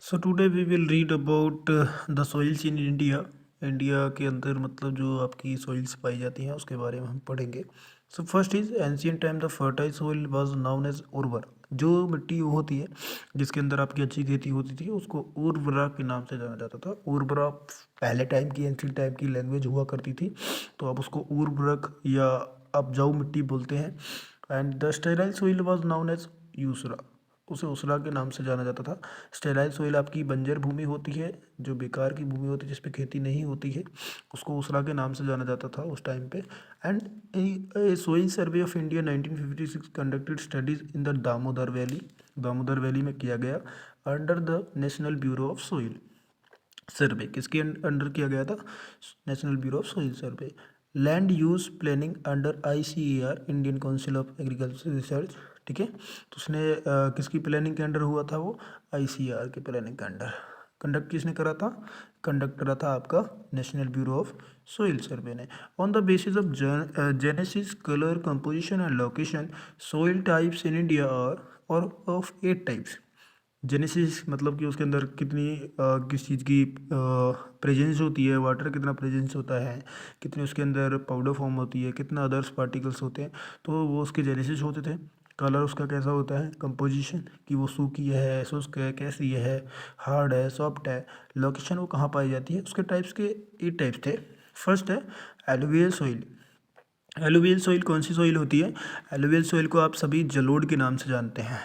So today we will read about the soils in India. India के अंदर मतलब जो आपकी सॉइल्स पाई जाती हैं उसके बारे में हम पढ़ेंगे। So first is ancient time the fertile soil was known as उर्वर। जो मिट्टी वो होती है जिसके अंदर आपकी अच्छी खेती होती थी उसको उर्वरा के नाम से जाना जाता था। उर्वरा पहले टाइम की एंशियंट टाइप की लैंग्वेज हुआ करती थी, तो आप उसको उर्वरक या उपजाऊ मिट्टी बोलते हैं। And the sterile soil was known as यूसरा। उसे उसरा के नाम से जाना जाता था। स्टेराइल सोइल आपकी बंजर भूमि होती है, जो बेकार की भूमि होती है जिस पे खेती नहीं होती है, उसको उसरा के नाम से जाना जाता था उस टाइम पे। And soil survey of India 1956 conducted studies in the Damodar valley. Damodar valley में किया गया under the national bureau of soil survey. किसके अंडर किया गया था? National bureau of soil survey. Land use planning under ICAR, Indian council of agriculture research. ठीक है, तो उसने किसकी प्लानिंग के अंडर हुआ था? वो ICAR के प्लानिंग के अंडर। कंडक्ट किसने करा था? कंडक्ट करा था आपका national bureau of soil survey ने। On the basis of genesis, colour, composition and location, soil types in India are और ऑफ 8 टाइप्स। जेनेसिस मतलब कि उसके अंदर कितनी किस चीज़ की प्रेजेंस होती है, वाटर कितना प्रेजेंस होता है, कितनी उसके अंदर पाउडर फॉर्म होती है, कितना अदर्स पार्टिकल्स होते हैं, तो वो उसके जेनेसिस होते थे। कलर उसका कैसा होता है, कंपोजिशन कि वो सूखी है, शुष्क है, कैसी है, हार्ड है, सॉफ्ट है। लोकेशन वो कहाँ पाई जाती है। उसके टाइप्स के 8 टाइप्स थे। फर्स्ट है एलुवियल सॉइल। एलुवियल सॉइल कौन सी सॉइल होती है? एलुवियल सॉइल को आप सभी जलोढ़ के नाम से जानते हैं।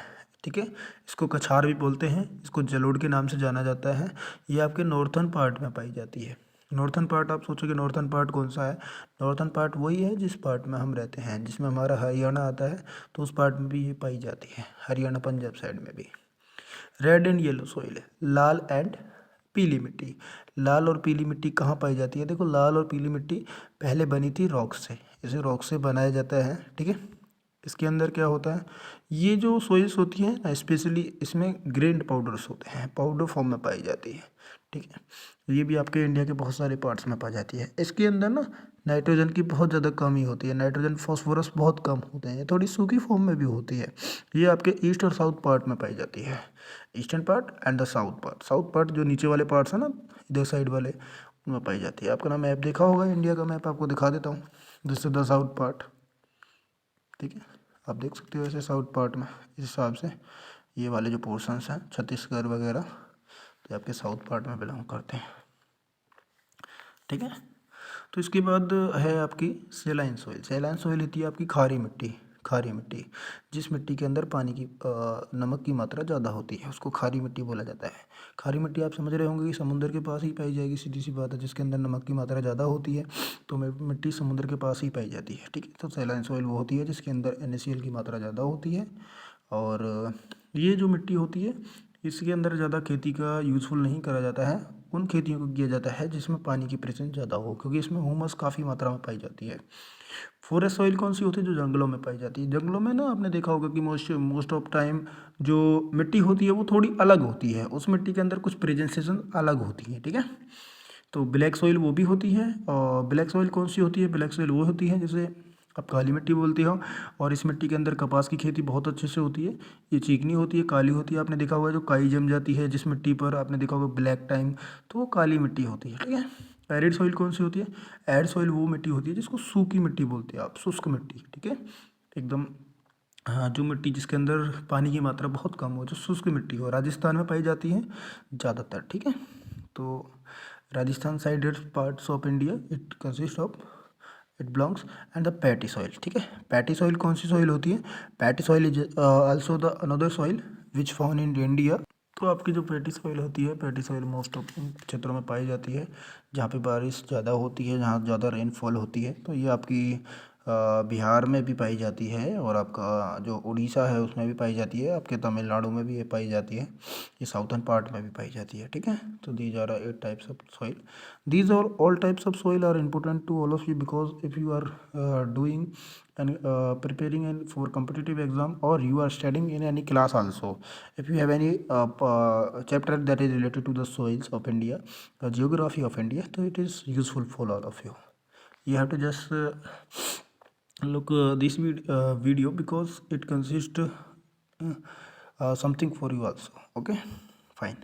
ठीक है, इसको कछार भी बोलते हैं, इसको जलोढ़ के नाम से जाना जाता है। ये आपके नॉर्थन पार्ट में पाई जाती है। नॉर्थन पार्ट, आप सोचोगे नॉर्थन पार्ट कौन सा है? नॉर्थन पार्ट वही है जिस पार्ट में हम रहते हैं, जिसमें हमारा हरियाणा आता है, तो उस पार्ट में भी ये पाई जाती है, हरियाणा पंजाब साइड में भी। रेड एंड येलो सॉइल है, लाल एंड पीली मिट्टी। लाल और पीली मिट्टी कहाँ पाई जाती है? देखो, लाल और पीली मिट्टी पहले बनी थी रॉक से, इसे रॉक से बनाया जाता है। ठीक है, इसके अंदर क्या होता है, ये जो सोइल्स होती हैं ना, स्पेशली इसमें ग्रेन्ड पाउडर्स होते हैं, पाउडर फॉर्म में पाई जाती है। ठीक है, ये भी आपके इंडिया के बहुत सारे पार्ट्स में पाई जाती है। इसके अंदर ना नाइट्रोजन की बहुत ज़्यादा कमी होती है, नाइट्रोजन फॉस्फोरस बहुत कम होते हैं, ये थोड़ी सूखी फॉर्म में भी होती है। ये आपके ईस्ट और साउथ पार्ट में पाई जाती है, eastern part and the south part. South part जो नीचे वाले पार्ट्स हैं ना, इधर साइड वाले, उनमें पाई जाती है। आपका ना मैप देखा होगा, इंडिया का मैप आपको दिखा देता हूँ। This is the south part. ठीक है, आप देख सकते हो ऐसे साउथ पार्ट में इस हिसाब से ये वाले जो पोर्शंस हैं छत्तीसगढ़ वगैरह, तो आपके साउथ पार्ट में बिलोंग करते हैं। ठीक है, तो इसके बाद है आपकी सेलाइन सॉइल। सेलाइन सॉइल होती है आपकी खारी मिट्टी। खारी मिट्टी, जिस मिट्टी के अंदर पानी की नमक की मात्रा ज़्यादा होती है, उसको खारी मिट्टी बोला जाता है। खारी मिट्टी आप समझ रहे होंगे कि समुद्र के पास ही पाई जाएगी, सीधी सी बात है। जिसके अंदर नमक की मात्रा ज़्यादा होती है तो मिट्टी समुद्र के पास ही पाई जाती है। ठीक है, तो सेलाइन सॉइल वो होती है जिसके अंदर NaCl की मात्रा ज़्यादा होती है। और ये जो मिट्टी होती है इसके अंदर ज़्यादा खेती का यूज़फुल नहीं करा जाता है, उन खेतियों को किया जाता है जिसमें पानी की प्रेजेंस ज़्यादा हो, क्योंकि इसमें ह्यूमस काफ़ी मात्रा में पाई जाती है। फॉरेस्ट सॉइल कौन सी होती है? जो जंगलों में पाई जाती है। जंगलों में ना आपने देखा होगा कि मोस्ट ऑफ टाइम जो मिट्टी होती है वो थोड़ी अलग होती है, उस मिट्टी के अंदर कुछ प्रेजेंटेशन अलग होती है। ठीक है, तो ब्लैक सॉइल वो भी होती है। और ब्लैक सॉइल कौन सी होती है? ब्लैक सॉइल वो होती है जिसे आप काली मिट्टी बोलते हो, और इस मिट्टी के अंदर कपास की खेती बहुत अच्छे से होती है। ये चिकनी होती है, काली होती है। आपने देखा होगा जो काई जम जाती है जिस मिट्टी पर, आपने देखा होगा ब्लैक टाइम, तो वो काली मिट्टी होती है। ठीक है, एरिड सॉइल कौन सी होती है? एरिड सॉइल वो मिट्टी होती है जिसको सूखी मिट्टी बोलते हैं आप, शुष्क मिट्टी। ठीक है, एकदम, हाँ, जो मिट्टी जिसके अंदर पानी की मात्रा बहुत कम हो, जो शुष्क मिट्टी हो, राजस्थान में पाई जाती है ज़्यादातर। ठीक है, तो Rajasthan side parts of India it consist of, it belongs and the peaty soil. ठीक है, पैटी सॉइल कौन सी सॉइल होती है? Peaty soil is also the another soil which found in India. तो आपकी जो पैटी सॉइल होती है, पैटी सॉइल मोस्ट ऑफ क्षेत्रों में पाई जाती है जहाँ पे बारिश ज़्यादा होती है, जहाँ ज़्यादा रेनफॉल होती है। तो ये आपकी बिहार में भी पाई जाती है, और आपका जो उड़ीसा है उसमें भी पाई जाती है, आपके तमिलनाडु में भी ये पाई जाती है, ये साउथर्न पार्ट में भी पाई जाती है। ठीक है, तो these are 8 types of soil. These are all types of soil are important to all of you, because if you are doing and preparing for competitive exam, or you are studying in any class also, if you have any chapter that is related to the soils of India, geography of India, so it is useful for all of you. You have to just look this video, because it consists something for you also. Okay, fine.